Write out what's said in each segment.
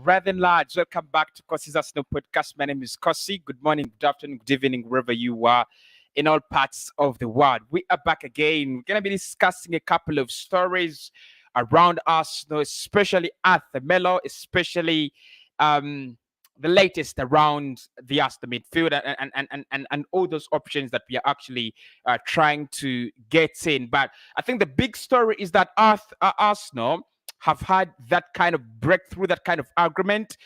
right then, lads, welcome back to Cossy's Arsenal podcast. My name is Cossy. Good morning, good afternoon, good evening, wherever you are in all parts of the world. We are back again. We're going to be discussing a couple of stories around Arsenal, especially Arthur Melo, especially the latest around the Arsenal midfield and all those options that we are actually trying to get in. But I think the big story is that Arsenal have had that kind of breakthrough, that kind of argument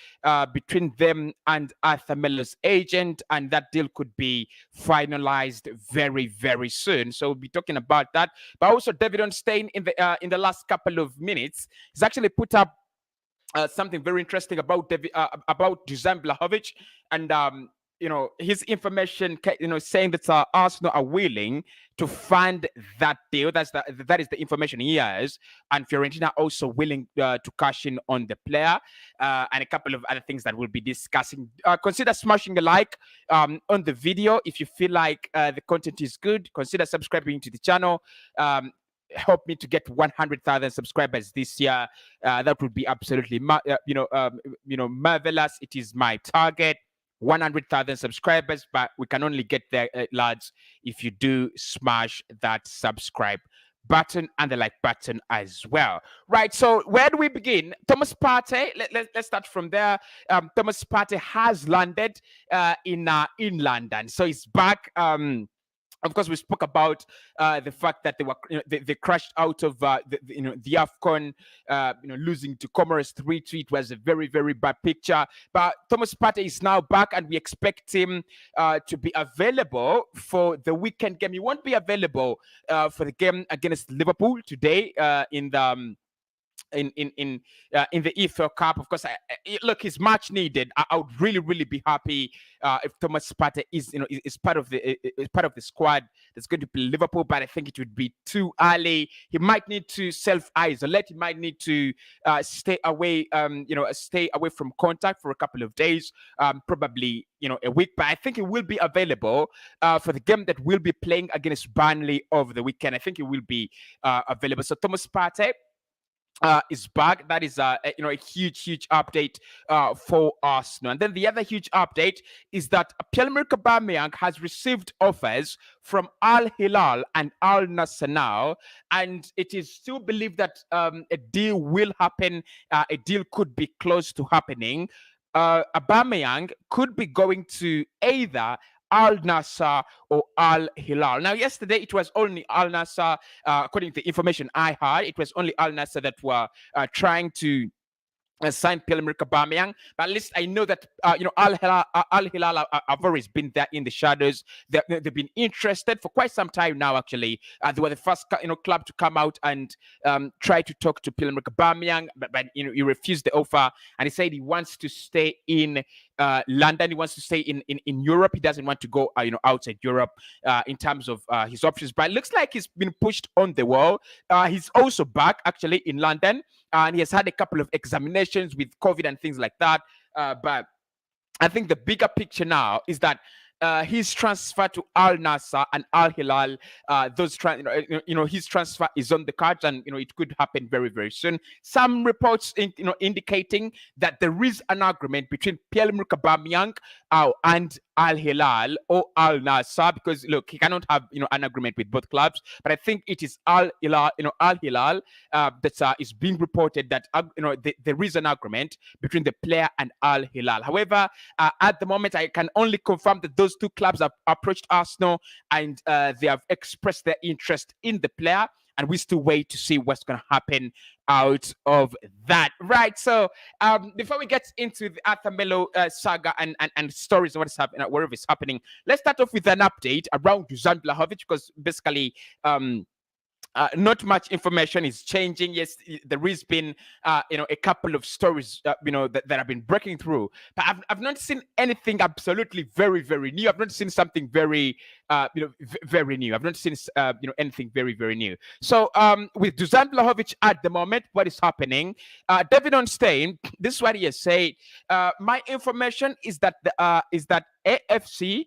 between them and Arthur Melo's agent, and that deal could be finalized very, very soon. So we'll be talking about that. But also, David Onstein in the last couple of minutes has actually put up something very interesting about Dusan Vlahovic, and his information, saying that Arsenal are willing to fund that deal. That is the information he has, and Fiorentina also willing to cash in on the player, and a couple of other things that we'll be discussing. Consider smashing a like on the video if you feel like the content is good. Consider subscribing to the channel. Help me to get 100,000 subscribers this year. That would be absolutely marvelous. It is my target, 100,000 subscribers, but we can only get there, lads, if you do smash that subscribe button and the like button as well. Right, so where do we begin? Thomas Partey, let's start from there. Thomas Partey has landed in London, so he's back. Of course, we spoke about the fact that they crashed out of the AFCON, losing to Comoros 3-2. It was a very, very bad picture. But Thomas Partey is now back, and we expect him to be available for the weekend game. He won't be available for the game against Liverpool today in the in the EFL Cup. Of course, look, he's much needed. I would really, really be happy if Thomas Partey is part of the squad that's going to play Liverpool. But I think it would be too early. He might need to self-isolate. He might need to stay away from contact for a couple of days, probably a week. But I think he will be available for the game that we'll be playing against Burnley over the weekend. I think he will be available. So Thomas Partey is back. That is a huge update for Arsenal. And then the other huge update is that Pierre-Emerick Aubameyang has received offers from Al Hilal and Al Nassr now, and it is still believed that a deal will happen. A deal could be close to happening. Aubameyang could be going to either Al Nassr or Al Hilal. Now, yesterday it was only Al Nassr, according to the information I had. It was only Al Nassr that were trying to sign Pierre-Emerick Aubameyang, but at least I know that Al Hilal have always been there in the shadows. They've been interested for quite some time now. Actually, they were the first club to come out and try to talk to Pierre-Emerick Aubameyang, but he refused the offer, and he said he wants to stay in London. He wants to stay in Europe. He doesn't want to go outside Europe in terms of his options. But it looks like he's been pushed on the wall. He's also back actually in London, and he has had a couple of examinations with COVID and things like that. But I think the bigger picture now is that his transfer to Al Nassr and Al Hilal, his transfer is on the cards, and it could happen very, very soon. Some reports, indicating that there is an agreement between Pierre-Emerick Aubameyang and Al Hilal or Al Nassr, because look, he cannot have an agreement with both clubs. But I think it is Al Hilal, that is being reported that there is an agreement between the player and Al Hilal. However, at the moment, I can only confirm that those two clubs have approached Arsenal, and they have expressed their interest in the player, and we still wait to see what's going to happen out of that. Right, so before we get into the Arthur Melo saga and stories of what is happening, wherever it's happening, let's start off with an update around Dusan Vlahovic, because basically not much information is changing. Yes, there has been a couple of stories that have been breaking through, but I've not seen anything absolutely very, very new. I've not seen something very very new. I've not seen anything very, very new. So with Dusan Vlahovic at the moment, what is happening? David Onstein, this is what he has said. My information is that AFC,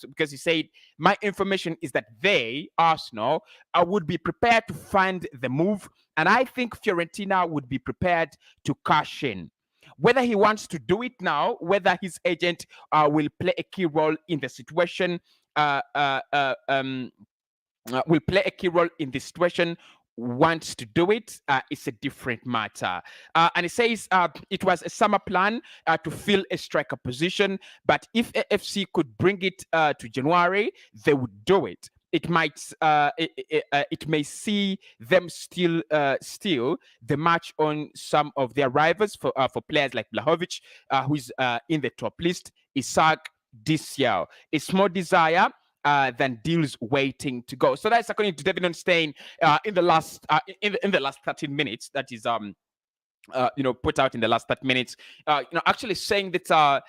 because he said, my information is that they, Arsenal, would be prepared to fund the move, and I think Fiorentina would be prepared to cash in. Whether he wants to do it now, whether his agent will play a key role in the situation, uh, uh, uh, um, will play a key role in this situation, wants to do it, it's a different matter. And it says it was a summer plan to fill a striker position, but if AFC could bring it to January, they would do it. It might it may see them steal the match on some of their rivals for players like Vlahovic, who's in the top list, Isaac, Diallo. It's more desire than deals waiting to go. So that's according to David Onstein in the last in the last 13 minutes. That is put out in the last 30 minutes. Actually saying that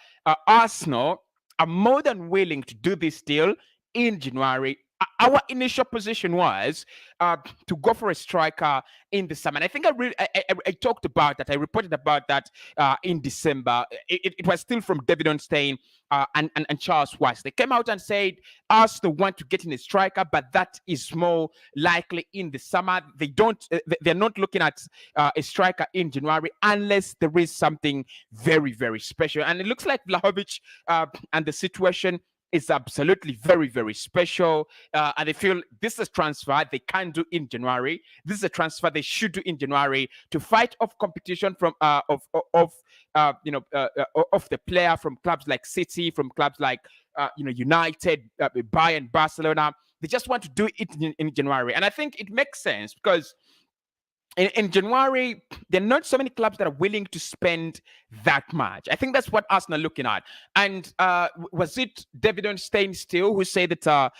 Arsenal are more than willing to do this deal in January. Our initial position was to go for a striker in the summer. And I think I talked about that. I reported about that in December. It was still from David Onstein and Charles Weiss. They came out and said Arsenal want to get in a striker, but that is more likely in the summer. They're not looking at a striker in January unless there is something very, very special. And it looks like Vlahovic and the situation is absolutely very, very special. And they feel this is a transfer they can do in January. This is a transfer they should do in January to fight off competition from of the player from clubs like City, from clubs like United, Bayern, Barcelona. They just want to do it in January. And I think it makes sense because in January, there are not so many clubs that are willing to spend that much. I think that's what Arsenal are looking at. And was it David Onstein still who said that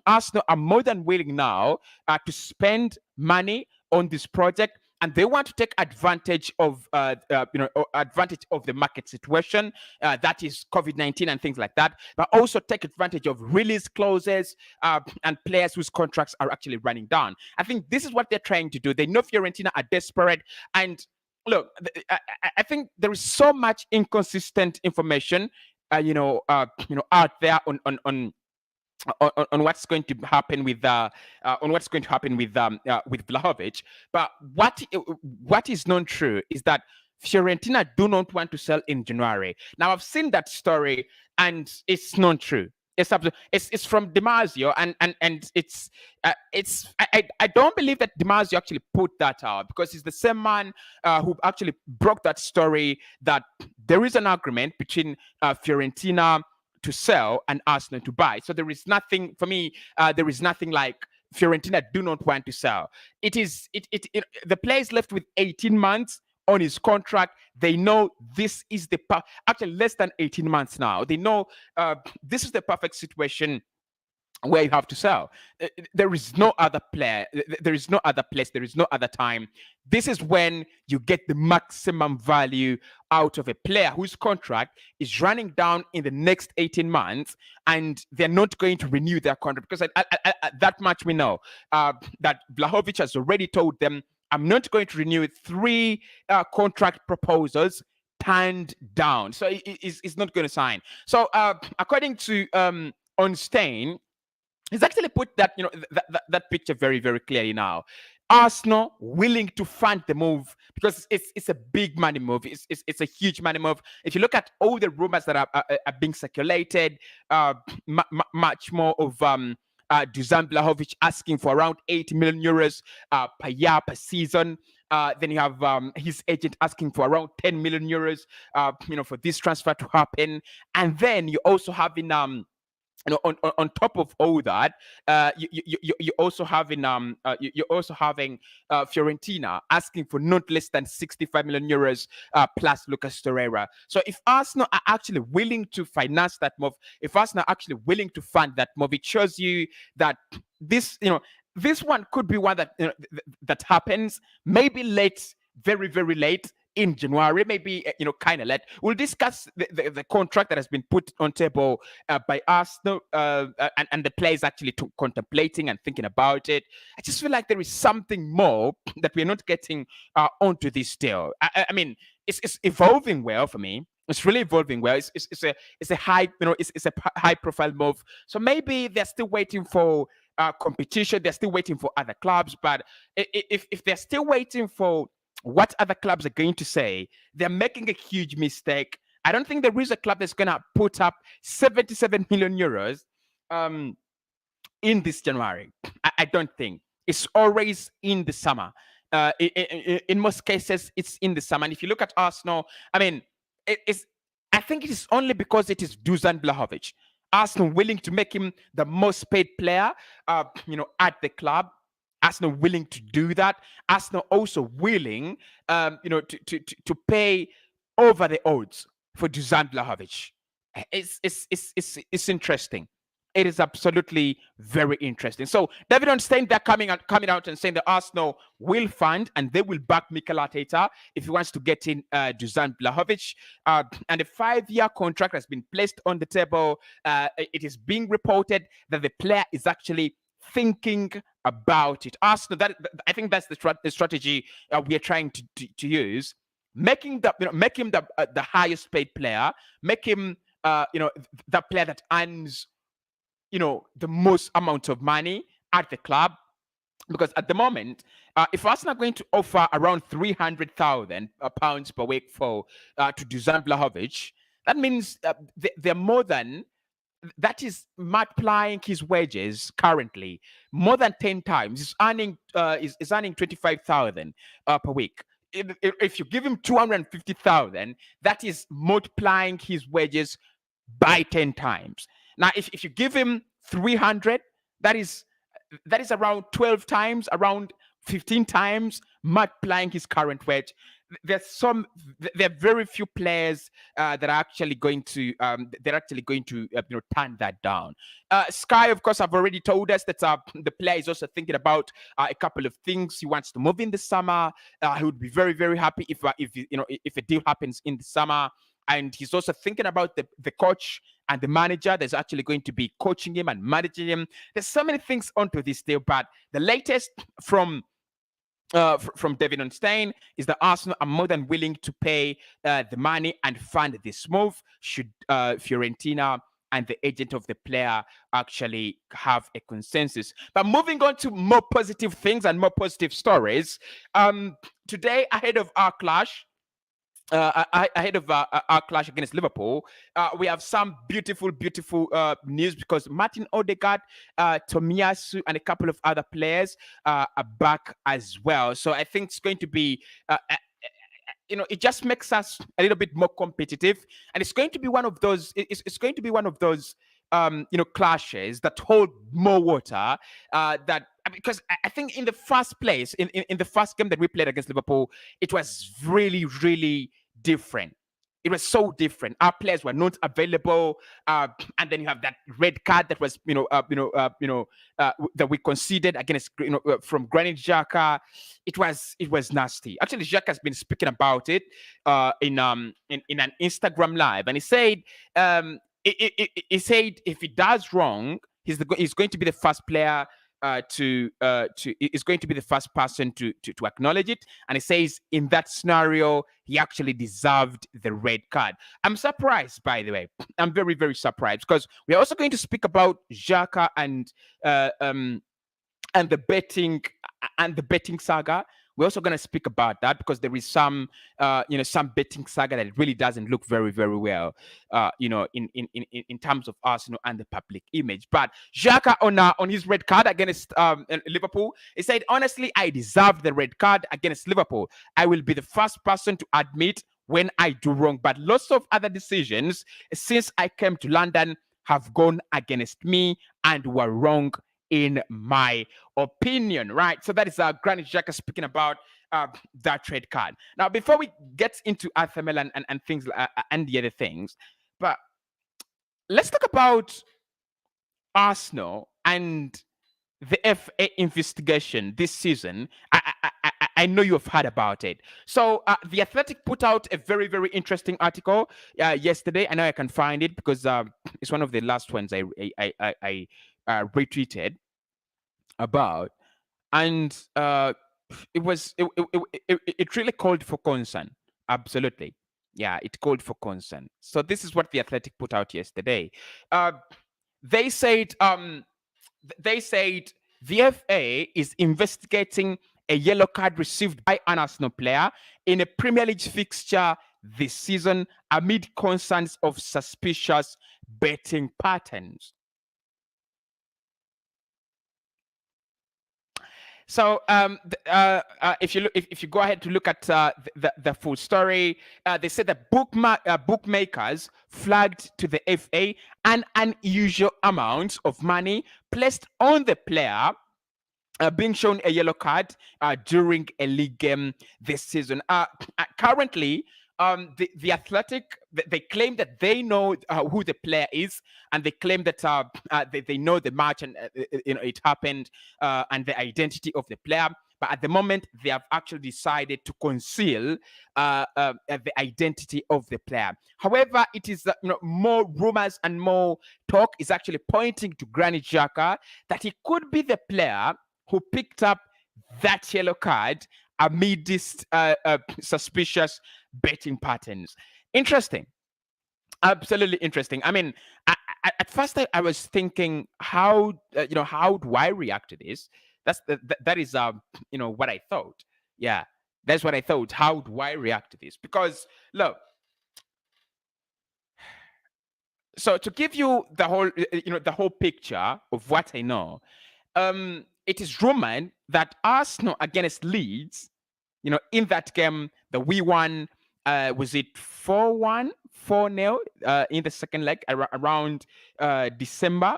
Arsenal are more than willing now to spend money on this project, and they want to take advantage of advantage of the market situation, that is COVID-19 and things like that, but also take advantage of release clauses and players whose contracts are actually running down. I think this is what they're trying to do. They know Fiorentina are desperate, and look, I think there is so much inconsistent information, out there on what's going to happen with Vlahovic. But what is known true is that Fiorentina do not want to sell in January. Now I've seen that story and it's not true. It's from Dimarzio and I don't believe that Dimarzio actually put that out, because he's the same man who actually broke that story, that there is an agreement between Fiorentina to sell and Arsenal to buy. So there is nothing for me. There is nothing like Fiorentina do not want to sell. The player is left with 18 months on his contract. They know this is actually less than 18 months now. They know this is the perfect situation where you have to sell. There is no other player. There is no other place. There is no other time. This is when you get the maximum value out of a player whose contract is running down in the next 18 months, and they're not going to renew their contract, because that much we know, that Vlahovic has already told them, I'm not going to renew 3 contract proposals turned down. So he's not going to sign. So according to Onstein, he's actually put that that picture very, very clearly now. Arsenal willing to fund the move because it's a big money move. It's a huge money move. If you look at all the rumors that are being circulated, much more of Dusan Vlahovic asking for around 80 million euros per year, per season. Then you have his agent asking for around 10 million euros, for this transfer to happen. And then you also have in on top of all that, you're also having Fiorentina asking for not less than 65 million euros plus Lucas Torreira. So if Arsenal are actually willing to finance that move, if Arsenal are actually willing to fund that move, it shows you that this one could be one that that happens maybe late, very, very late in January, maybe kind of late. We'll discuss the contract that has been put on table by Arsenal and the players actually contemplating and thinking about it. I just feel like there is something more that we're not getting onto this deal. I mean, it's evolving well for me. It's really evolving well. It's a high it's a high profile move. So maybe they're still waiting for competition. They're still waiting for other clubs. But if they're still waiting for what other clubs are going to say, they're making a huge mistake. I don't think there is a club that's going to put up 77 million euros in this January. I don't think. It's always in the summer. In most cases, it's in the summer. And if you look at Arsenal, I mean, it's. I think it is only because it is Dusan Vlahovic. Arsenal willing to make him the most paid player, at the club. Arsenal willing to do that. Arsenal also willing, to pay over the odds for Dusan Vlahovic. It's interesting. It is absolutely very interesting. So David Ornstein, they're coming out and saying that Arsenal will fund and they will back Mikel Arteta if he wants to get in Dusan Vlahovic. And a 5-year contract has been placed on the table. It is being reported that the player is actually thinking about it. Arsenal, I think that's the strategy we are trying to use. Make him the highest paid player. Make him the player that earns the most amount of money at the club. Because at the moment, if Arsenal are going to offer around 300,000 pounds per week to Dusan Vlahovic, that means they're more than that is multiplying his wages currently more than 10 times. He's earning 25,000 per week. If you give him 250,000, that is multiplying his wages by 10 times. Now, if you give him 300, that is around 12 times, around 15 times multiplying his current wage. There are very few players that are actually going to turn that down. Sky, of course, have already told us that the player is also thinking about a couple of things. He wants to move in the summer. He would be very, very happy if a deal happens in the summer. And he's also thinking about the coach and the manager that's actually going to be coaching him and managing him. There's so many things onto this deal, but the latest from David Ornstein is that Arsenal are more than willing to pay the money and fund this move should Fiorentina and the agent of the player actually have a consensus. But moving on to more positive things and more positive stories, today ahead of our clash, ahead of our clash against Liverpool, we have some beautiful news because Martin Odegaard, Tomiyasu, and a couple of other players are back as well. So I think it's going to be, it just makes us a little bit more competitive, and it's going to be one of those. It's going to be one of those, clashes that hold more water. That because I think in the first place, in the first game that we played against Liverpool, it was really different. It was so different. Our players were not available, and then you have that red card that was, that we conceded against, from Granit Xhaka. It was nasty. Actually, Xhaka has been speaking about it in an Instagram live, and he said, he said if he does wrong, he's going to be the first player is going to be the first person to acknowledge it. And he says in that scenario, he actually deserved the red card. I'm surprised, by the way. I'm very surprised because we're also going to speak about Xhaka and the betting saga. We're also going to speak about that because there is some betting saga that really doesn't look very well, in terms of Arsenal and the public image. But Xhaka on his red card against Liverpool, he said, honestly, I deserve the red card against Liverpool. I will be the first person to admit when I do wrong, but lots of other decisions since I came to London have gone against me and were wrong in my opinion, right? So that is Granit Xhaka speaking about that red card. Now, before we get into Arsenal and things and the other things, but let's talk about Arsenal and the FA investigation this season. I know you have heard about it. So the Athletic put out a very interesting article yesterday. I know I can find it because it's one of the last ones I retweeted about, and it really called for concern. Absolutely, yeah, it called for concern. So this is what the Athletic put out yesterday. They said the FA is investigating a yellow card received by an Arsenal player in a Premier League fixture this season amid concerns of suspicious betting patterns. So if you go ahead to look at the full story, they said that bookmakers flagged to the FA an unusual amount of money placed on the player being shown a yellow card during a league game this season. Currently, the Athletic, they claim that they know who the player is, and they claim that they know the match and it happened and the identity of the player. But at the moment, they have actually decided to conceal the identity of the player. However, it is more rumors and more talk is actually pointing to Granit Xhaka that he could be the player who picked up that yellow card amidst suspicious betting patterns. Interesting. Absolutely interesting. I mean, at first I was thinking, how do I react to this? That is what I thought. Yeah, that's what I thought. How do I react to this? Because look, so to give you the whole picture of what I know, it is rumored that Arsenal against Leeds, in that game that we won, was it 4-1, 4-0 in the second leg around December?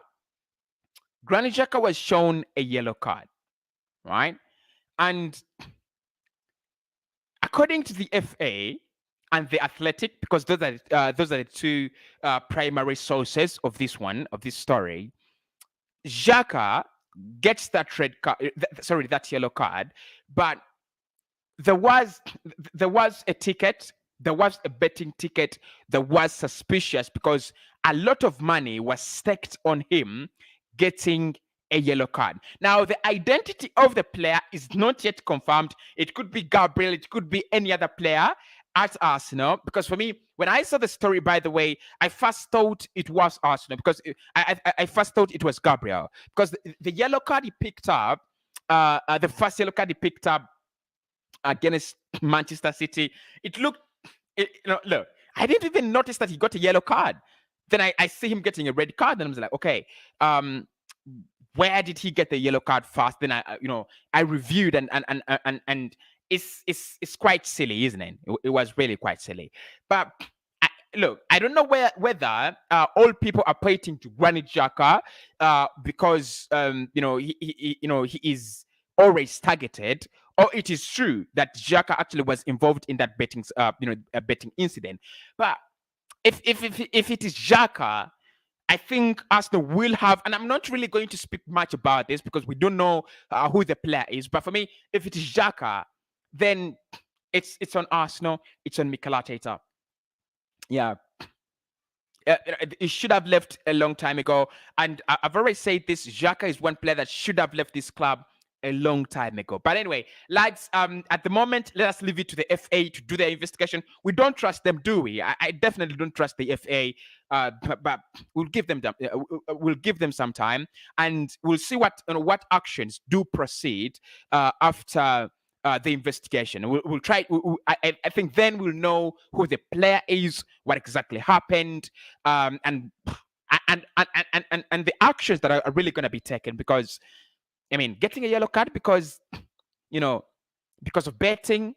Granit Xhaka was shown a yellow card, right? And according to the FA and the Athletic, because those are the two primary sources of this story, Xhaka gets that that yellow card, but there was a ticket, there was a betting ticket that was suspicious because a lot of money was staked on him getting a yellow card. Now, the identity of the player is not yet confirmed. It could be Gabriel, it could be any other player at Arsenal, because for me, when I saw the story, by the way, I first thought it was Arsenal, because I first thought it was Gabriel, because the yellow card he picked up, the first yellow card he picked up against Manchester City, it looked, look, I didn't even notice that he got a yellow card. Then I see him getting a red card, and I was like, okay, where did he get the yellow card first? Then I reviewed and it's quite silly, isn't it? It was really quite silly. But look, I don't know whether all people are pointing to Granit Xhaka because he is always targeted, or it is true that Xhaka actually was involved in that betting betting incident. But if it is Xhaka, I think Arsenal will have, and I'm not really going to speak much about this because we don't know who the player is. But for me, if it is Xhaka, then it's on Arsenal, it's on Mikel Arteta. Yeah. It should have left a long time ago. And I've already said this, Xhaka is one player that should have left this club a long time ago. But anyway, lads, at the moment, let us leave it to the FA to do their investigation. We don't trust them, do we? I definitely don't trust the FA. But we'll give them some time, and we'll see what actions do proceed after the investigation. We'll try. I think then we'll know who the player is, what exactly happened, and the actions that are really going to be taken. Because I mean, getting a yellow card because of betting,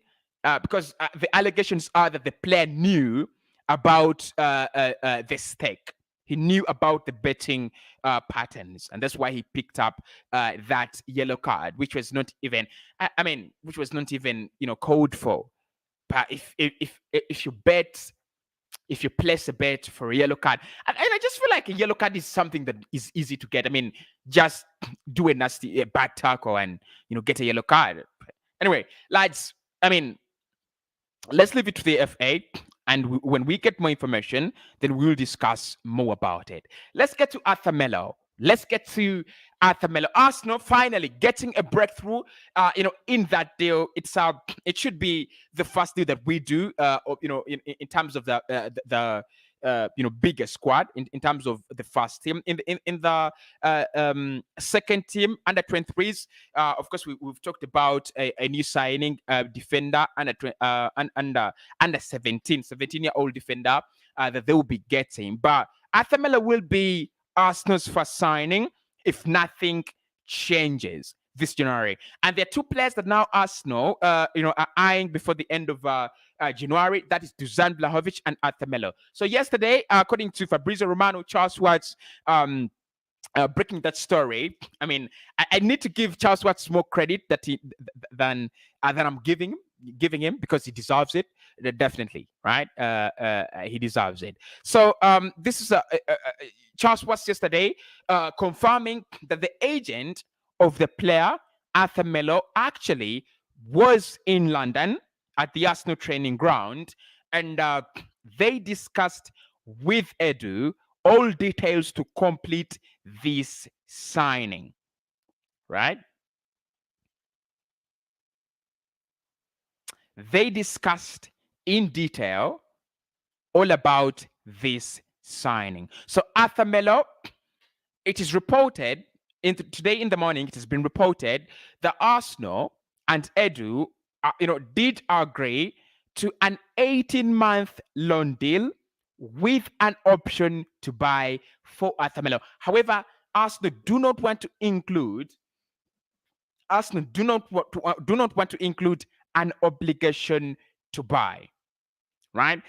because the allegations are that the player knew about the stake. He knew about the betting patterns, and that's why he picked up that yellow card, which was not even, which was not even called for. But if you bet, if you place a bet for a yellow card, and I just feel like a yellow card is something that is easy to get. I mean, just do a bad tackle and get a yellow card. Anyway, lads, I mean, let's leave it to the FA. And when we get more information, then we'll discuss more about it. Let's get to Melo. Arsenal finally getting a breakthrough, in that deal. It should be the first deal that we do, in terms of the bigger squad in terms of the first team. In the second team, under 23s, of course, we've talked about a new signing, defender, under 17-year-old defender that they will be getting. But Arthur Melo will be Arsenal's first signing if nothing changes this January. And there are two players that now Arsenal, are eyeing before the end of January. That is Dusan Vlahovic and Arthur Melo. So yesterday, according to Fabrizio Romano, Charles Watts, breaking that story. I mean, I need to give Charles Watts more credit than I'm giving him, because he deserves it. Definitely, right? He deserves it. So this is Charles Watts yesterday confirming that the agent of the player Arthur Melo actually was in London at the Arsenal training ground, and they discussed with Edu all details to complete this signing, right? They discussed in detail all about this signing. So Arthur Melo, it is reported today in the morning, it has been reported that Arsenal and Edu did agree to an 18-month loan deal with an option to buy for Arthur Melo. However, Arsenal do not want to include an obligation to buy, right?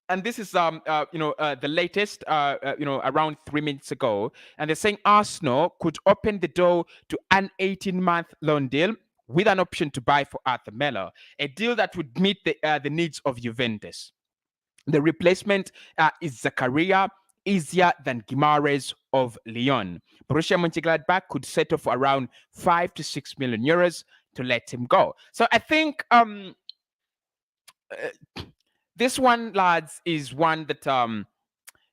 And this is the latest around 3 minutes ago, and they're saying Arsenal could open the door to an 18-month loan deal with an option to buy for Arthur Melo, a deal that would meet the needs of Juventus. The replacement is Zakaria, easier than Guimaraes of Lyon. Borussia Mönchengladbach could settle for around 5 to 6 million euros to let him go. So I think this one, lads, is one that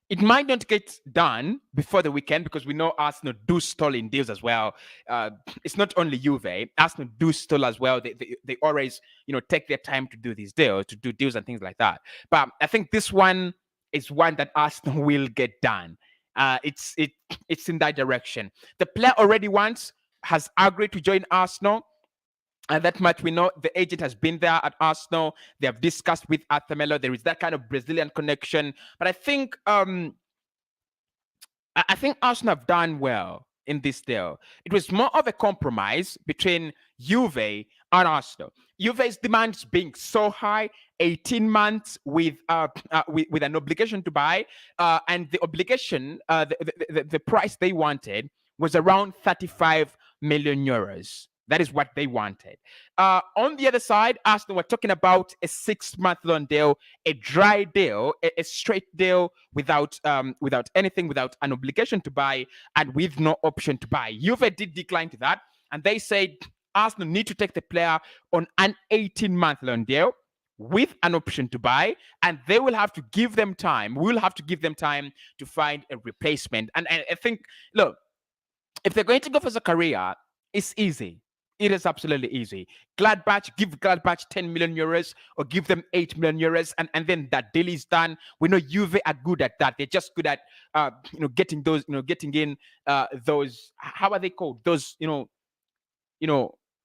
it might not get done before the weekend, because we know Arsenal do stall in deals as well. It's not only Juve. Arsenal do stall as well. They always, take their time to do these deals, to do deals and things like that. But I think this one is one that Arsenal will get done. It's in that direction. The player already has agreed to join Arsenal. And that much we know. The agent has been there at Arsenal. They have discussed with Arthur Melo. There is that kind of Brazilian connection. But I think Arsenal have done well in this deal. It was more of a compromise between Juve and Arsenal. Juve's demands being so high, 18 months with an obligation to buy, and the obligation, the price they wanted was around 35 million euros. That is what they wanted. On the other side, Arsenal were talking about a 6-month loan deal, a dry deal, a straight deal without anything, without an obligation to buy, and with no option to buy. Juve did decline to that, and they said Arsenal need to take the player on an 18-month loan deal with an option to buy, and they will have to give them time. We'll have to give them time to find a replacement. And I think, look, if they're going to go for Zakaria, it's easy. It is absolutely easy. Give Gladbach 10 million euros or give them 8 million euros, and then that deal is done. We know Juve are good at that. They're just good at getting those, getting in those, how are they called? Those,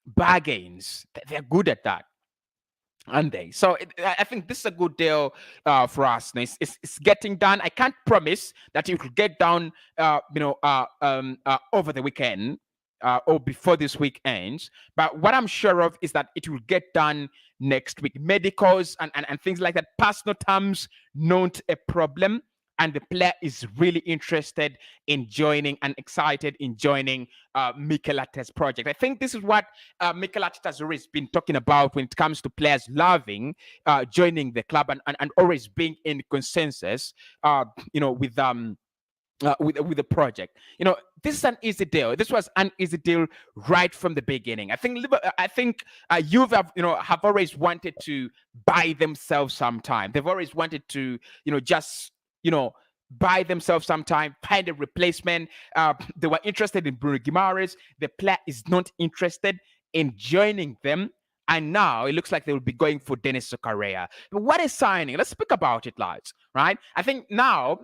bargains. They're good at that, aren't they? So I think this is a good deal for us. It's getting done. I can't promise that it will get done over the weekend. Or before this week ends. But what I'm sure of is that it will get done next week. Medicals and things like that, personal terms, not a problem. And the player is really interested in joining and excited in joining Mikel Arteta's project. I think this is what Mikel Arteta has always been talking about when it comes to players loving joining the club and always being in consensus, with the project. This is an easy deal. This was an easy deal right from the beginning. I think Juve have always wanted to buy themselves some time. They've always wanted to buy themselves some time, find a replacement. They were interested in Bruno Guimaraes. The player is not interested in joining them And now it looks like they will be going for Dennis Zakaria. But what a signing! Let's speak about it, lads. Right? I think now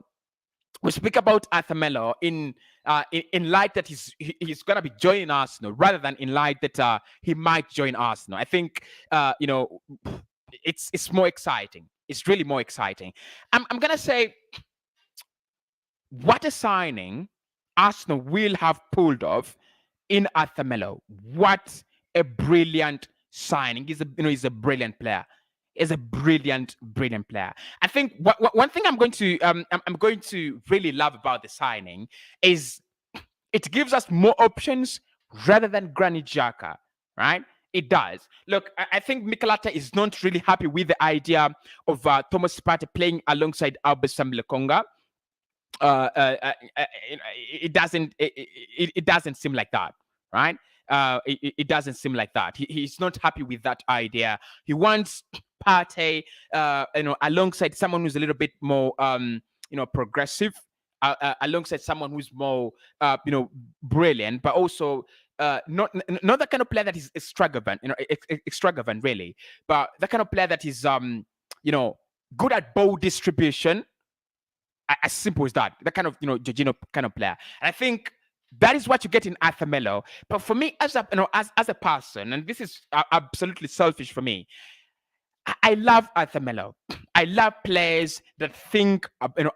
we speak about Melo in light that he's gonna be joining Arsenal rather than in light that he might join Arsenal. I think it's more exciting. It's really more exciting. I'm gonna say what a signing Arsenal will have pulled off in Melo. What a brilliant signing! He's a brilliant player. Is a brilliant player. I think one thing I'm going to really love about the signing is it gives us more options rather than Granit Xhaka, right? It does. Look, I think Mikel Arteta is not really happy with the idea of Thomas Partey playing alongside Albert Lokonga. It doesn't seem like that, right? It doesn't seem like that. He's not happy with that idea. He wants Partey, alongside someone who's a little bit more, progressive, alongside someone who's more, brilliant, but also not the kind of player that is extravagant, extravagant really, but the kind of player that is, good at ball distribution. As simple as that. That kind of, Jorginho kind of player. And I think that is what you get in Melo. But for me, as a person, and this is absolutely selfish for me, I love Melo. I love players that think,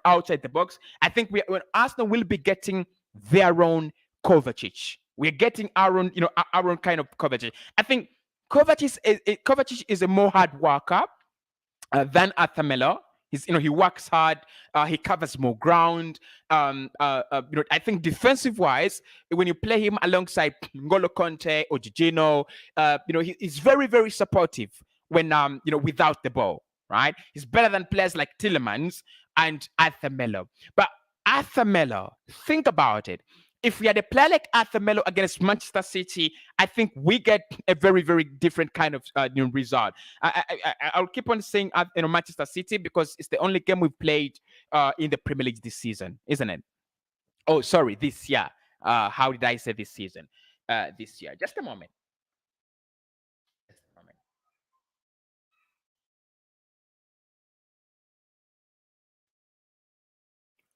outside the box. I think when Arsenal will be getting their own Kovacic. We're getting our own kind of Kovacic. I think Kovacic is a more hard worker than Melo. He works hard. He covers more ground. I think defensive wise, when you play him alongside N'Golo Conte or Jorginho, he's very, very supportive when without the ball. Right? He's better than players like Tielemans and Melo. But Melo, think about it. If we had a player like Melo against Manchester City, I think we get a very, very different kind of result. I'll keep on saying Manchester City because it's the only game we've played in the Premier League this season, isn't it? Oh, sorry, this year. How did I say this season? This year. Just a moment.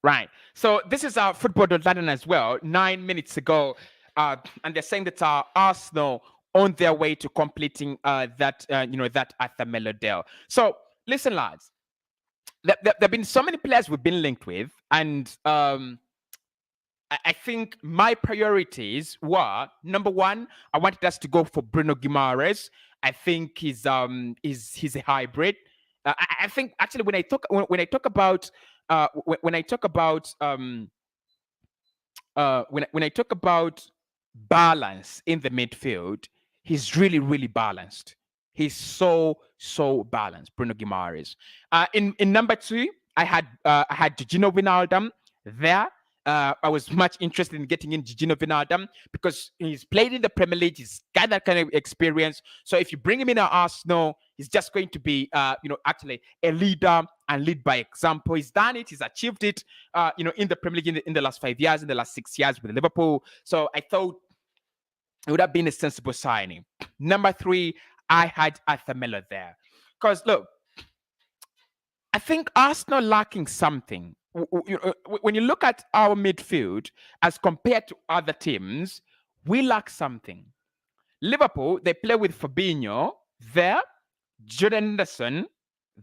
Right. So this is our football.london as well. 9 minutes ago, and they're saying that Arsenal on their way to completing that Melo deal. So listen, lads, there have been so many players we've been linked with, and I think my priorities were, number one, I wanted us to go for Bruno Guimaraes. I think he's a hybrid. I think actually when I talk about when I talk about balance in the midfield, he's really, really balanced. He's so balanced, Bruno Guimaraes. In number two, I had Gino Wijnaldum there. I was much interested in getting in Gino Wijnaldum because he's played in the Premier League. He's got that kind of experience. So if you bring him in at Arsenal, he's just going to be, actually a leader and lead by example. He's done it. He's achieved it, in the Premier League in the last 5 years, in the last 6 years with Liverpool. So I thought it would have been a sensible signing. Number three, I had Melo there. Because, look, I think Arsenal lacking something. When you look at our midfield as compared to other teams, we lack something. Liverpool, they play with Fabinho there, Jordan Henderson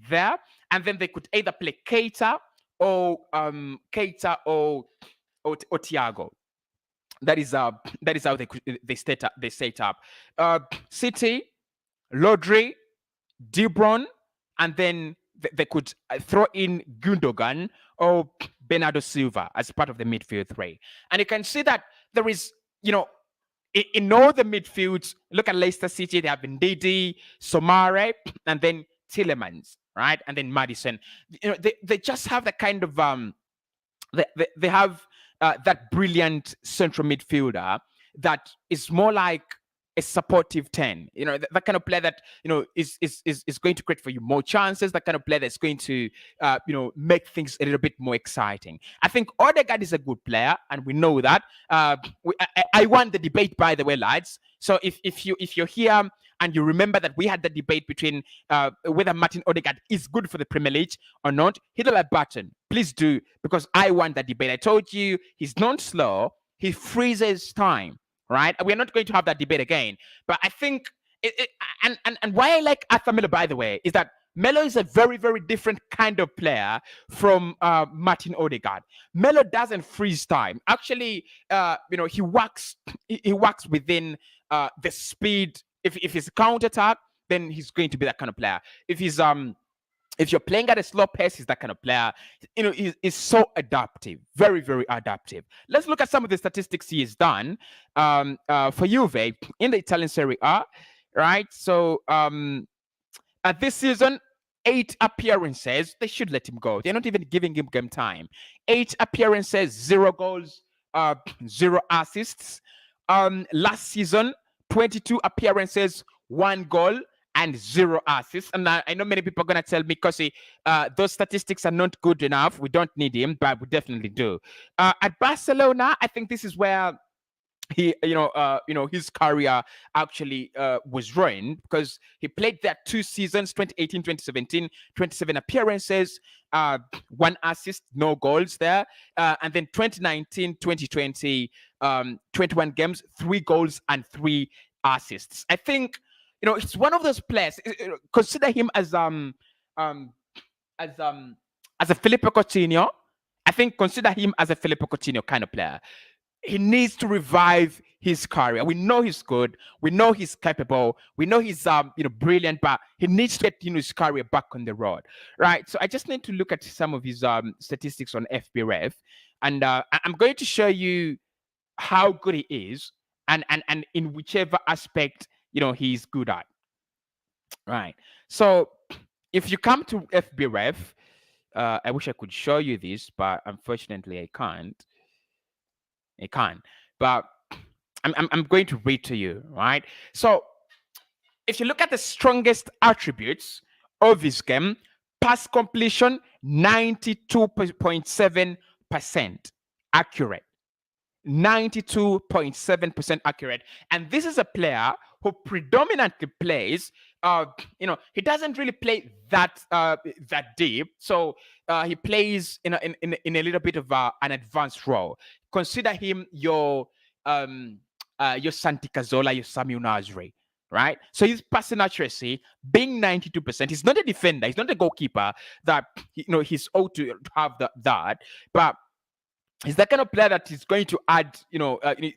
there, and then they could either play Keita or Thiago. That is how they set up. City, Rodri, De Bruyne, and then they could throw in Gundogan or Bernardo Silva as part of the midfield three. And you can see that there is, in all the midfields, look at Leicester City, they have Ndidi, Somare, and then Tielemans, right? And then Maddison. They just have the kind of, they have that brilliant central midfielder that is more like a supportive 10, that kind of player that, is going to create for you more chances, that kind of player that's going to, make things a little bit more exciting. I think Odegaard is a good player, and we know that. I won the debate, by the way, lads. So if you're here and you remember that we had the debate between whether Martin Odegaard is good for the Premier League or not, hit the like button. Please do, because I want that debate. I told you he's not slow. He freezes time, right? We're not going to have that debate again. But I think, and why I like Arthur Melo, by the way, is that Melo is a very, very different kind of player from Martin Odegaard. Melo doesn't freeze time. Actually, he works within the speed. If it's counter attack, then he's going to be that kind of player. If you're playing at a slow pace, he's that kind of player. He's so adaptive, very, very adaptive. Let's look at some of the statistics he has done for Juve in the Italian Serie A, right? So this season, 8 appearances. They should let him go. They're not even giving him game time. 8 appearances, 0 goals, 0 assists. Last season, 22 appearances, 1 goal, and 0 assists. And I know many people are going to tell me, Cossy, those statistics are not good enough. We don't need him, but we definitely do. At Barcelona, I think this is where he, his career actually was ruined, because he played there 2 seasons, 2018, 2017, 27 appearances, 1 assist, no goals there. And then 2019, 2020, 21 games, 3 goals and 3 assists. I think, it's one of those players. Consider him as a Filippo Coutinho. I think consider him as a Filippo Coutinho kind of player. He needs to revive his career. We know he's good. We know he's capable. We know he's brilliant, but he needs to get his career back on the road, right? So I just need to look at some of his statistics on FBref, and I'm going to show you how good he is, and in whichever aspect he's good at, right? So if you come to FBref, I wish I could show you this, but unfortunately I can't. But I'm going to read to you, right? So if you look at the strongest attributes of this game, pass completion 92.7% accurate. 92.7% accurate. And this is a player who predominantly plays, he doesn't really play that deep. So he plays in a little bit of an advanced role. Consider him your Santi Cazorla, your Samuel Nasri, right? So his passing accuracy being 92%. He's not a defender. He's not a goalkeeper that he's ought to have that, but he's that kind of player that is going to add,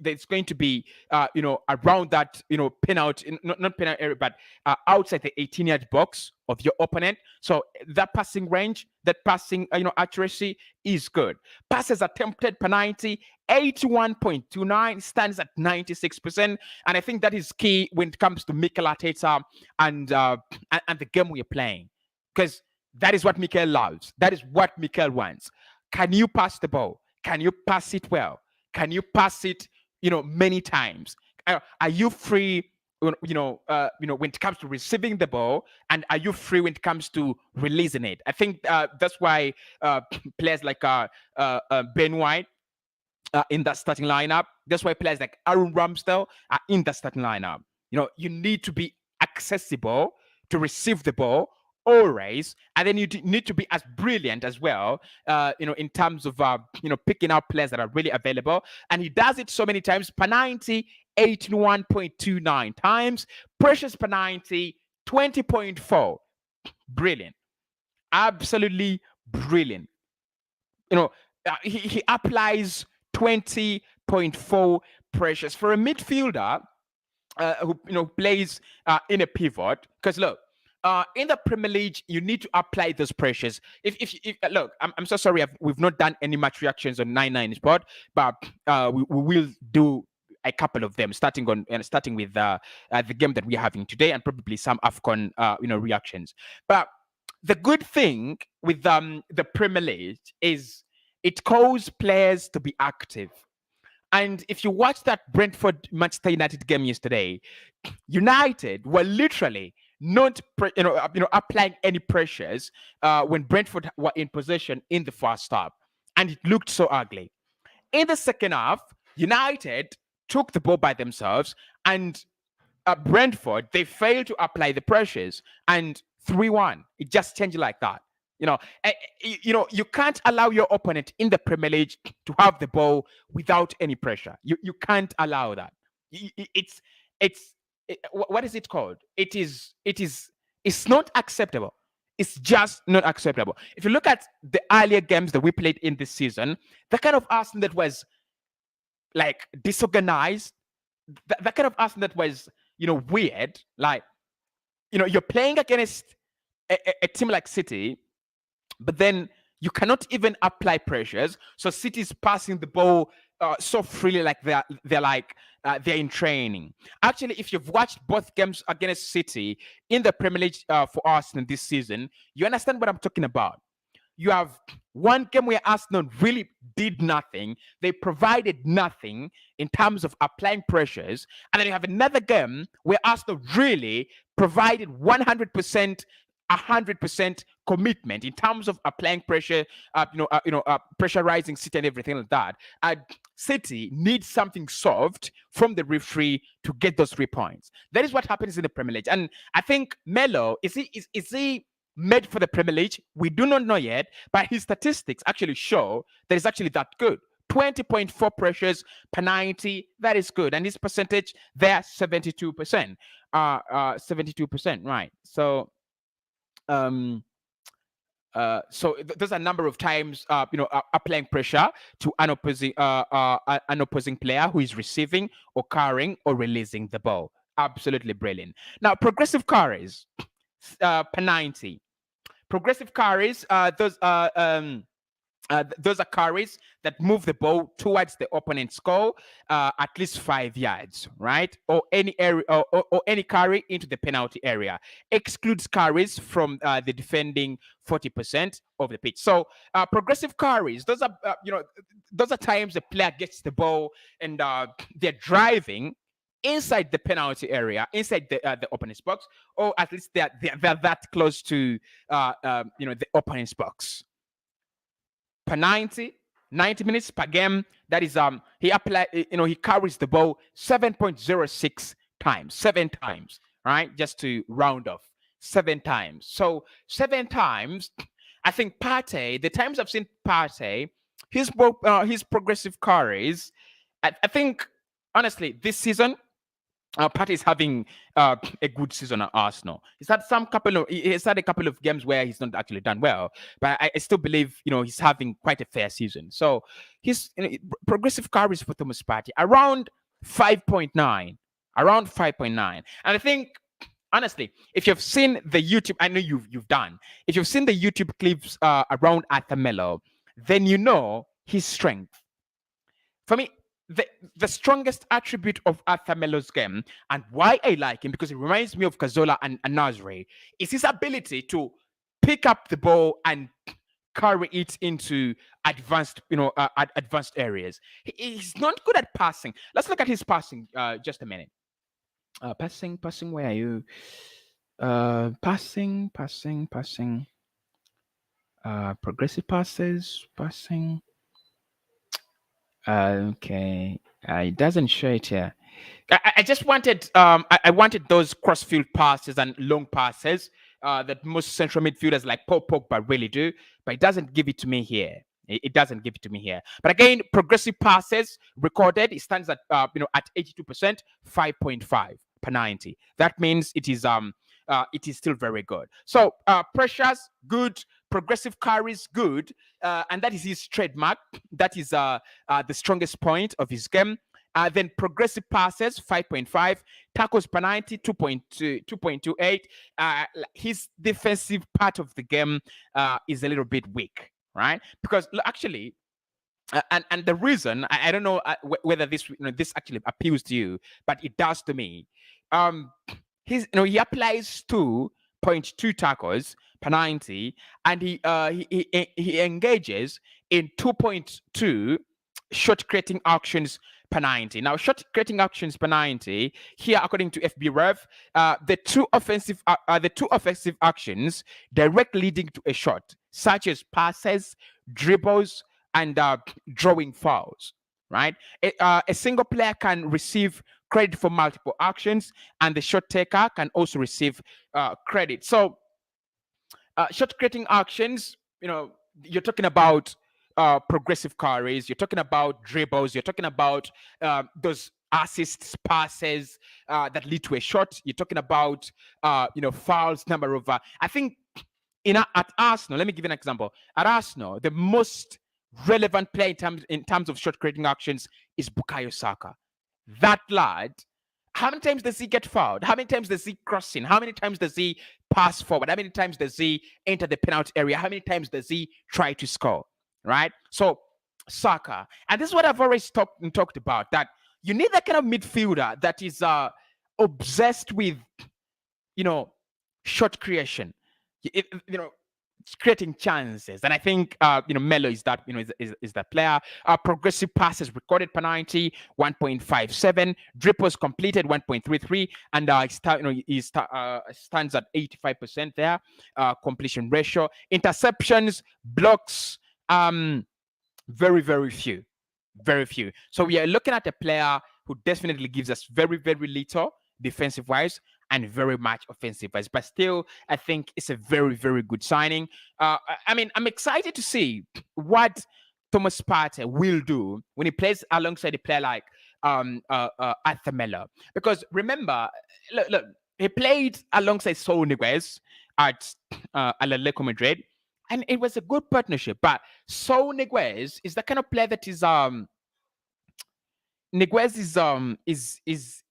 that's going to be, around that, penalty, not penalty area, but outside the 18-yard box of your opponent. So that passing range, that passing, accuracy is good. Passes attempted per 90, 81.29, stands at 96%. And I think that is key when it comes to Mikel Arteta and the game we're playing, because that is what Mikel loves. That is what Mikel wants. Can you pass the ball? Can you pass it well? Can you pass it, many times? Are you free, when it comes to receiving the ball, and are you free when it comes to releasing it? I think that's why players like Ben White are in that starting lineup. That's why players like Aaron Ramsdale are in the starting lineup. You need to be accessible to receive the ball always, and then you need to be as brilliant as well, in terms of picking out players that are really available. And he does it so many times. Per 90, 81.29 times. Pressures per 90, 20.4. Brilliant, absolutely brilliant. He applies 20.4 pressures for a midfielder who plays in a pivot. Because look, in the Premier League, you need to apply those pressures. If look, I'm so sorry, we've not done any match reactions on 99 Sport, but we will do a couple of them, starting with the game that we're having today, and probably some AFCON reactions. But the good thing with the Premier League is it calls players to be active. And if you watch that Brentford Manchester United game yesterday, United were literally not applying any pressures when Brentford were in possession in the first half, and it looked so ugly. In the second half, United took the ball by themselves, and Brentford, they failed to apply the pressures, and 3-1. It just changed like that. You can't allow your opponent in the Premier League to have the ball without any pressure. You can't allow that. It's what is it called? It's not acceptable. It's just not acceptable. If you look at the earlier games that we played in this season, the kind of Arsenal that was like disorganized, that kind of Arsenal that was weird. Like you're playing against a team like City, but then you cannot even apply pressures. So City's passing the ball so freely, like they're in training. Actually, if you've watched both games against City in the Premier League for Arsenal this season, you understand what I'm talking about. You have one game where Arsenal really did nothing. They provided nothing in terms of applying pressures. And then you have another game where Arsenal really provided 100%, 100% commitment in terms of applying pressure, pressurizing City and everything like that. City needs something solved from the referee to get those 3 points. That is what happens in the Premier League. And I think Melo, is he made for the Premier League? We do not know yet, but his statistics actually show that it's actually that good. 20.4 pressures per 90, that is good. And his percentage there, 72%. 72%, right? So there's a number of times, applying pressure to an opposing player who is receiving or carrying or releasing the ball. Absolutely brilliant. Now, progressive carries per 90. Progressive carries, those are carries that move the ball towards the opponent's goal at least 5 yards, right? Or any area, or any carry into the penalty area. Excludes carries from the defending 40% of the pitch. So progressive carries, those are times the player gets the ball and they're driving inside the penalty area, inside the opponent's box, or at least they're that close to the opponent's box. Per 90 minutes per game, that is he carries the ball 7.06 times, 7 times, right? Just to round off, 7 times. So 7 times. I think Partey, the times I've seen Partey, his progressive carries, I think honestly this season, Partey is having a good season at Arsenal. He's had a couple of games where he's not actually done well, but I still believe he's having quite a fair season. So his progressive carries for Thomas Partey around 5.9, and I think honestly, if you've seen the YouTube, I know you've done. If you've seen the YouTube clips around Arthur Melo, then you know his strength. For me, the strongest attribute of Arthur Melo's game, and why I like him, because it reminds me of Cazorla and Nasri, is his ability to pick up the ball and carry it into advanced areas. He's not good at passing. Let's look at his passing just a minute. Passing, where are you? Passing. Progressive passes, passing. Okay, it doesn't show it here. I just wanted I wanted those crossfield passes and long passes that most central midfielders like Paul Pogba really do, but it doesn't give it to me here. It doesn't give it to me here. But again, progressive passes recorded, it stands at at 82%, 5.5 per 90. That means it is still very good. So pressures, good. Progressive carries, good. And that is his trademark. That is the strongest point of his game. Then progressive passes, 5.5. Tackles per 90, 2.28. His defensive part of the game is a little bit weak, right? Because actually, and the reason, I don't know whether this actually appeals to you, but it does to me. He applies 2.2 tackles per 90, and he engages in 2.2 shot creating actions per 90. Now, shot creating actions per 90 here, according to FB Rev, the two offensive actions directly leading to a shot, such as passes, dribbles, and drawing fouls. Right, a single player can receive credit for multiple actions, and the shot taker can also receive credit. So shot creating actions, you're talking about progressive carries, you're talking about dribbles, you're talking about those assists, passes that lead to a shot. You're talking about fouls, number of. I think at Arsenal, let me give you an example. At Arsenal, the most relevant player in terms of shot creating actions is Bukayo Saka. That lad, how many times does he get fouled? How many times does he cross in? How many times does he pass forward? How many times does he enter the penalty area? How many times does he try to score? Right? So Saka, and this is what I've always talked about, that you need that kind of midfielder that is obsessed with shot creation. Creating chances, and I think Melo is that is that player. Progressive passes recorded per 90, 1.57. Dribbles completed, 1.33, and he stands at 85% there. Completion ratio. Interceptions, blocks, very few, very few. So we are looking at a player who definitely gives us very little defensive wise and very much offensive wise, but still I think it's a very good signing. I mean, I'm excited to see what Thomas Partey will do when he plays alongside a player like Arthur Melo, because remember, look, he played alongside Saul Niguez at Atletico Madrid, and it was a good partnership. But Saul Niguez is the kind of player that is Niguez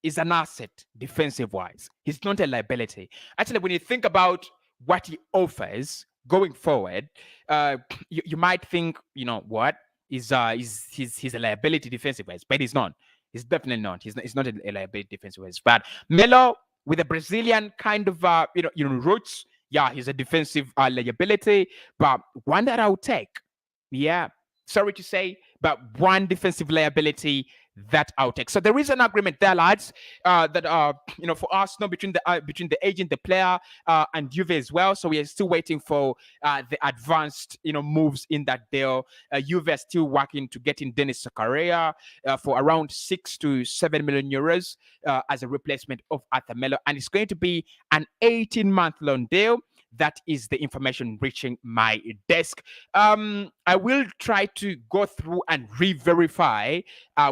is an asset defensive wise. He's not a liability. Actually, when you think about what he offers going forward, you might think, what he's a liability defensive wise, but he's not. He's definitely not. He's not a liability defensive wise. But Melo, with a Brazilian kind of roots, yeah, he's a defensive liability, but one that I'll take. Yeah, sorry to say, but one defensive liability that I'll take. So there is an agreement there, lads, that for Arsenal between the agent, the player, and Juve as well. So we are still waiting for the advanced moves in that deal. Juve are still working to get in Denis Zakaria for around 6 to 7 million euros as a replacement of Arthur Melo, and it's going to be an 18-month loan deal. That is the information reaching my desk. I will try to go through and re-verify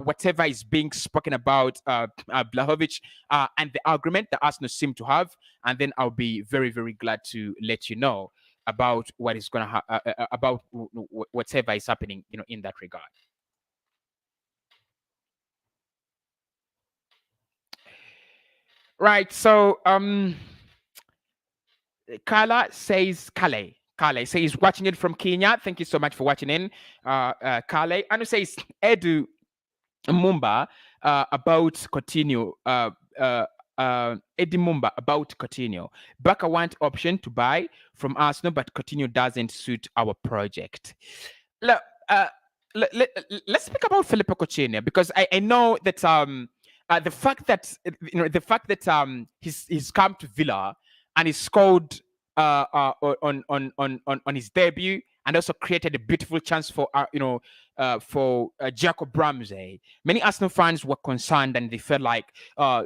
whatever is being spoken about Vlahovic and the agreement that Arsenal seem to have, and then I'll be very glad to let you know about what is going to about whatever is happening, in that regard. Right. So Kale says watching it from Kenya. Thank you so much for watching in, Kale. Anu says Edu Mumba about Coutinho. Eddie Mumba about Coutinho. Baka want option to buy from Arsenal, but Coutinho doesn't suit our project. Look, let's speak about Filippo Coutinho, because I know that the fact that he's come to Villa and he scored on his debut, and also created a beautiful chance for Jacob Ramsey. Many Arsenal fans were concerned, and they felt like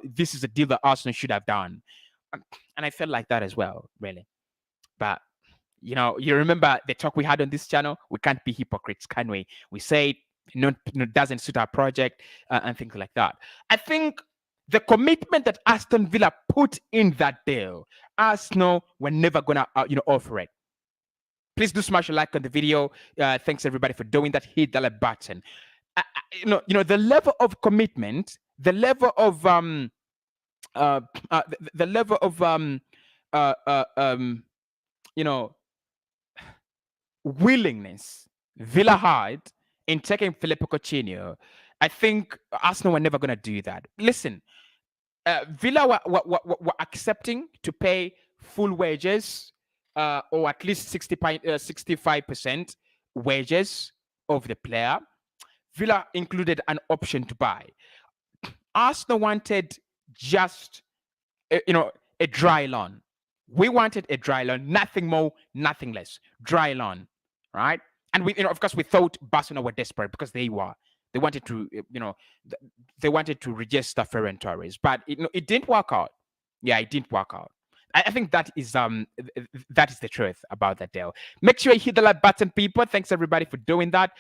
this is a deal that Arsenal should have done, and I felt like that as well, really. But you remember the talk we had on this channel. We can't be hypocrites, can we? We say doesn't suit our project and things like that. I think the commitment that Aston Villa put in that deal, Arsenal were never gonna offer it. Please do smash a like on the video. Thanks everybody for doing that. Hit the like button. The level of commitment, the level of willingness Villa had in taking Filippo Coutinho, I think Arsenal were never going to do that. Listen, Villa were accepting to pay full wages, or at least 65% wages of the player. Villa included an option to buy. Arsenal wanted just a dry loan. We wanted a dry loan, nothing more, nothing less. Dry loan, right? And we, of course, we thought Barcelona were desperate, because they were. They wanted to, they wanted to register Ferran Torres, but it didn't work out. Yeah, it didn't work out. I think that is the truth about that deal. Make sure you hit the like button, people. Thanks everybody for doing that.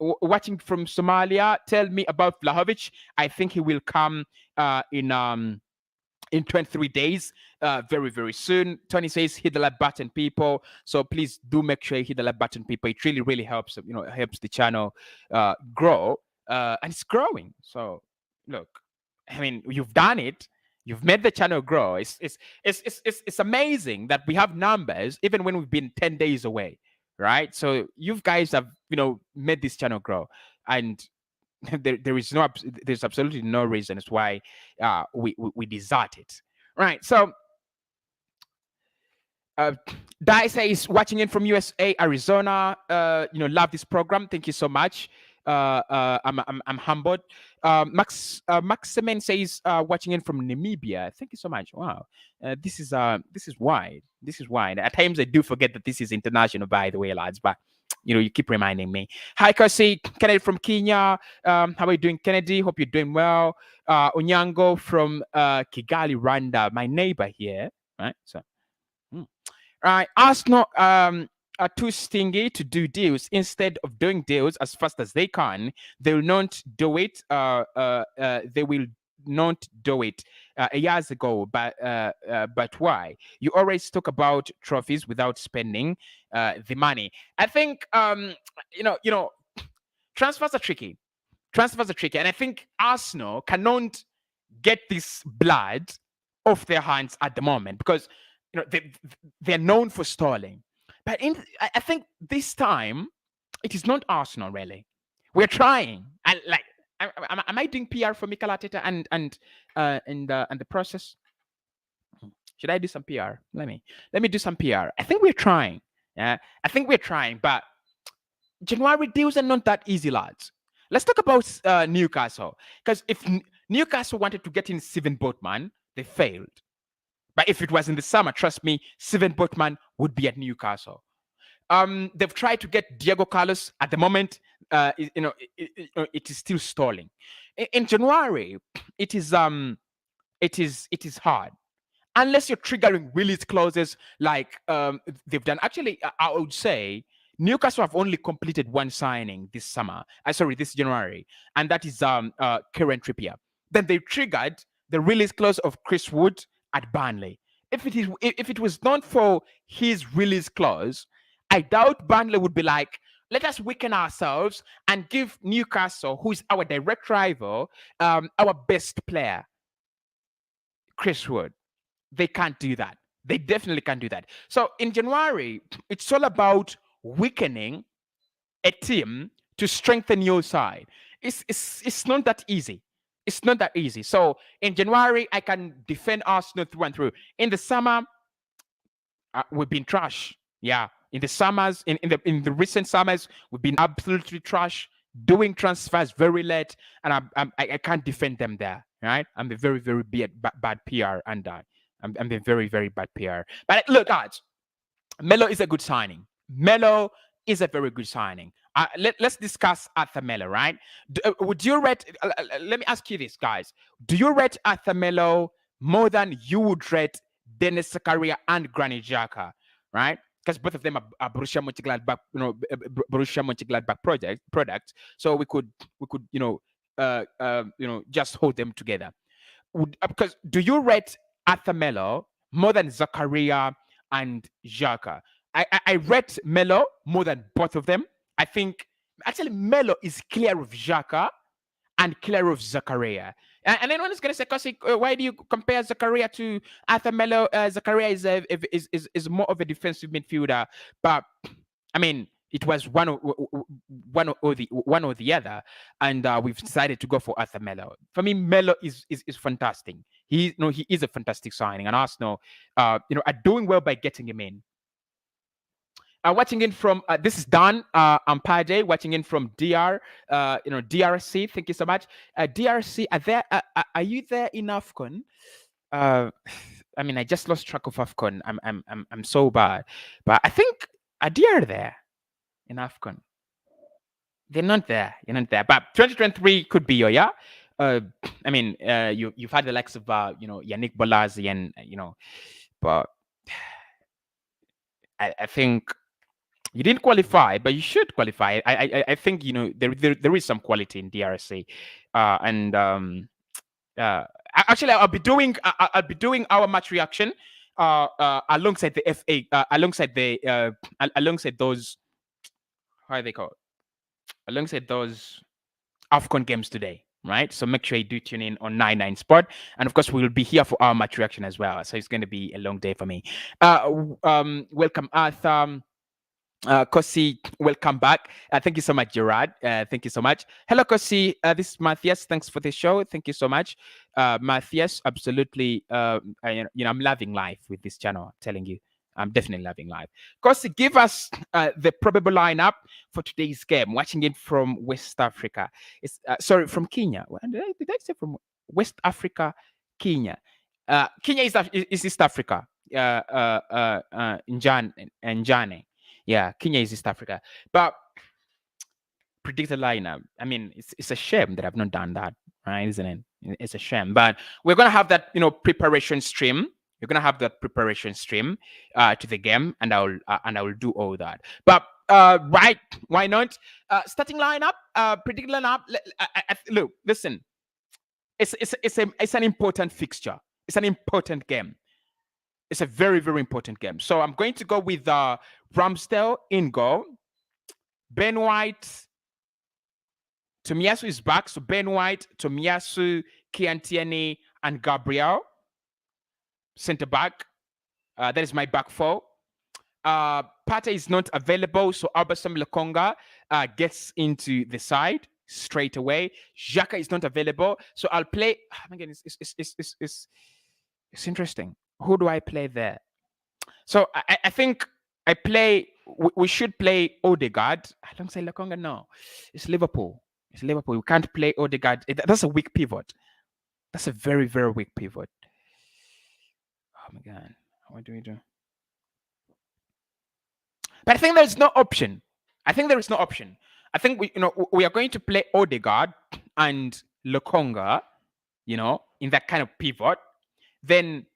Watching from Somalia, tell me about Vlahovic. I think he will come in 23 days, very, very soon. Tony says, hit the like button, people. So please do make sure you hit the like button, people. It really, really helps, helps the channel grow. And it's growing. So look, I mean, you've done it. You've made the channel grow. It's amazing that we have numbers even when we've been 10 days away, right? So you guys have, made this channel grow. And there's absolutely no reason as why we desert it, right? So Dai says watching in from USA, Arizona. Love this program. Thank you so much. I'm humbled. Maximen says watching in from Namibia. Thank you so much. Wow, this is wide. This is wide. At times I do forget that this is international, by the way, lads. But you keep reminding me. Hi, Cossy. Kennedy from Kenya. How are you doing, Kennedy? Hope you're doing well. Onyango from Kigali, Rwanda. My neighbor here. Right. So. Right, Arsenal are too stingy to do deals. Instead of doing deals as fast as they can, they will not do it. They will not do it years ago. But why? You always talk about trophies without spending the money. I think transfers are tricky. And I think Arsenal cannot get this blood off their hands at the moment because they're known for stalling. But I think this time it is not Arsenal really. We're trying. And am I doing PR for Mikel Arteta and the process? Should I do some PR? Let me do some PR. I think we're trying. Yeah, I think we're trying. But January deals are not that easy, lads. Let's talk about Newcastle. Because if Newcastle wanted to get in Steven Botman, they failed. But if it was in the summer, trust me, Steven Botman would be at Newcastle. They've tried to get Diego Carlos. At the moment, it is still stalling. In January, it is hard unless you're triggering release clauses like they've done. Actually, I would say Newcastle have only completed one signing this summer. This January, and that is Kieran Trippier. Then they triggered the release clause of Chris Wood at Burnley. If it was not for his release clause, I doubt Burnley would be like, let us weaken ourselves and give Newcastle, who is our direct rival, our best player, Chris Wood. They can't do that. They definitely can't do that. So in January, it's all about weakening a team to strengthen your side. It's not that easy. It's not that easy. So in January, I can defend Arsenal through and through. In the summer, we've been trash. Yeah. In the summers, in the recent summers, we've been absolutely trash, doing transfers very late, and I can't defend them there. Right? I'm a very, very bad PR, and I'm a very, very bad PR. But look, guys, Melo is a good signing. Melo is a very good signing. Let's discuss Arthur Melo, right? Would you rate? Let me ask you this, guys. Do you rate Arthur Melo more than you would rate Dennis Zakaria and Granit Xhaka, right? Because both of them are Borussia Mönchengladbach, Borussia Mönchengladbach products. So we could just hold them together. Because do you rate Arthur Melo more than Zakaria and Xhaka? I rate Melo more than both of them. I think actually Melo is clear of Xhaka and clear of Zakaria. And anyone is going to say, Cossy, why do you compare Zakaria to Arthur Melo? Zakaria is more of a defensive midfielder, but I mean, it was one or the other, and we've decided to go for Arthur Melo. For me, Melo is fantastic. He is a fantastic signing, and Arsenal, are doing well by getting him in. Watching in from this is Dan Ampade, watching in from DR, DRC. Thank you so much. DRC, are you there in AFCON? I mean, I just lost track of AFCON. I'm so bad, but I think are DR there in AFCON? they're not there. You're not there. But 2023 could be your year. I mean, you've had the likes of Yannick Bolazi and but I think you didn't qualify, but you should qualify. I think there is some quality in DRC, and actually I'll be doing our match reaction alongside the FA, alongside those, how are they called, alongside those AFCON games today, right? So make sure you do tune in on 99 Sport. And of course, we'll be here for our match reaction as well. So it's going to be a long day for me. Welcome, Arthur. Cossy, welcome back. Thank you so much, Gerard. Thank you so much. Hello, Cossy. This is Matthias. Thanks for the show. Thank you so much, Matthias. Absolutely. I'm loving life with this channel. I'm telling you, I'm definitely loving life. Cossy, give us the probable lineup for today's game. Watching it from West Africa. It's sorry, from Kenya. Did I say from West Africa, Kenya? Kenya is East Africa. Njane. Yeah, Kenya is East Africa. But predicted lineup. I mean, it's a shame that I've not done that, right? Isn't it? It's a shame. But we're gonna have that, preparation stream. You're gonna have that preparation stream to the game, and I will do all that. But right, why not? Starting lineup, predicted lineup. Look, listen. It's an important fixture. It's an important game. It's a very, very important game. So I'm going to go with Ramsdale in goal. Ben White, Tomiyasu is back. So Ben White, Tomiyasu, Kiantieni, and Gabriel. Center back. That is my back four. Pate is not available. So Albasam Lokonga gets into the side straight away. Xhaka is not available. So I'll play. Again, it's interesting. Who do I play there? So I think we should play Odegaard. I don't say Lokonga. No, it's Liverpool. It's Liverpool. We can't play Odegaard. That's a weak pivot. That's a very, very weak pivot. Oh my God. What do we do? But I think there's no option. I think we are going to play Odegaard and Lokonga, in that kind of pivot. Then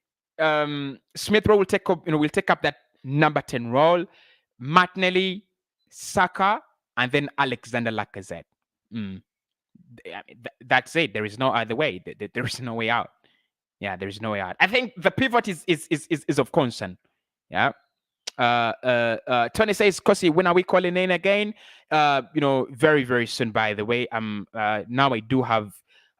Smith Rowe will take up that number 10 role. Martinelli, Saka, and then Alexander Lacazette. That's it. There is no other way. There is no way out. Yeah, there is no way out. I think the pivot is of concern. Yeah. Tony says, Cossy, when are we calling in again? Very, very soon, by the way. Now I do have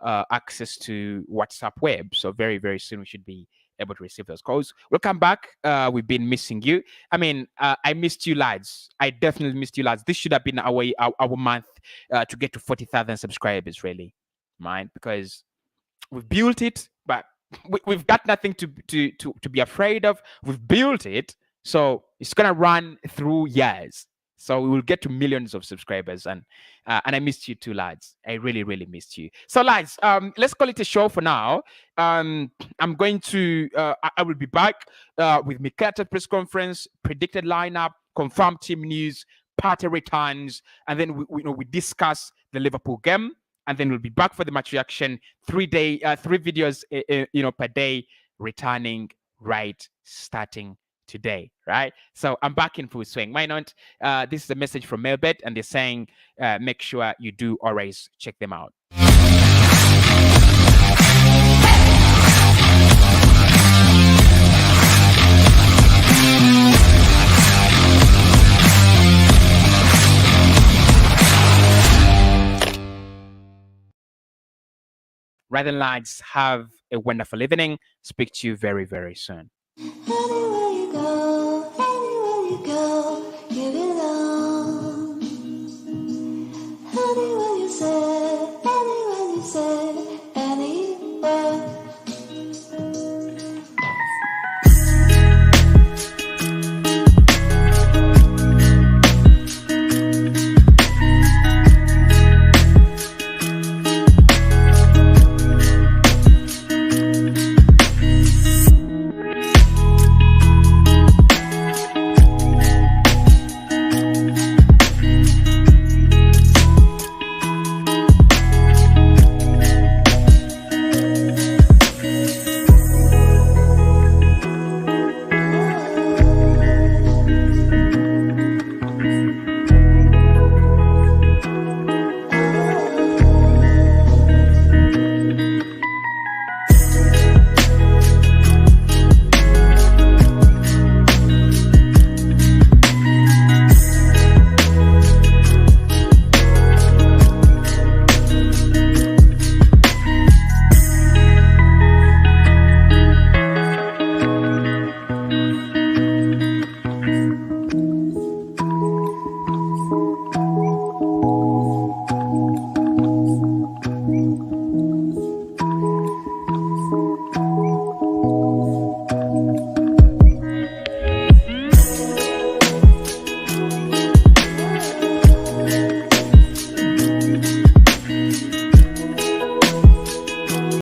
access to WhatsApp web. So very, very soon we should be able to receive those calls. We'll come back. We've been missing you. I mean, I missed you, lads. I definitely missed you, lads. This should have been our month to get to 40,000 subscribers, really, right? Because we've built it, but we've got nothing to be afraid of. We've built it, so it's gonna run through years. So we will get to millions of subscribers, and I missed you too, lads. I really, really missed you. So, lads, let's call it a show for now. I'm going to, I will be back with Mikata press conference, predicted lineup, confirmed team news, party returns, and then we discuss the Liverpool game, and then we'll be back for the match reaction. 3 videos, per day, returning starting today, right? So I'm back in full swing. Why not? This is a message from Melbet, and they're saying make sure you do always check them out. Right, and lads, have a wonderful evening. Speak to you very, very soon. Anywhere you go, you belong. Anywhere you say,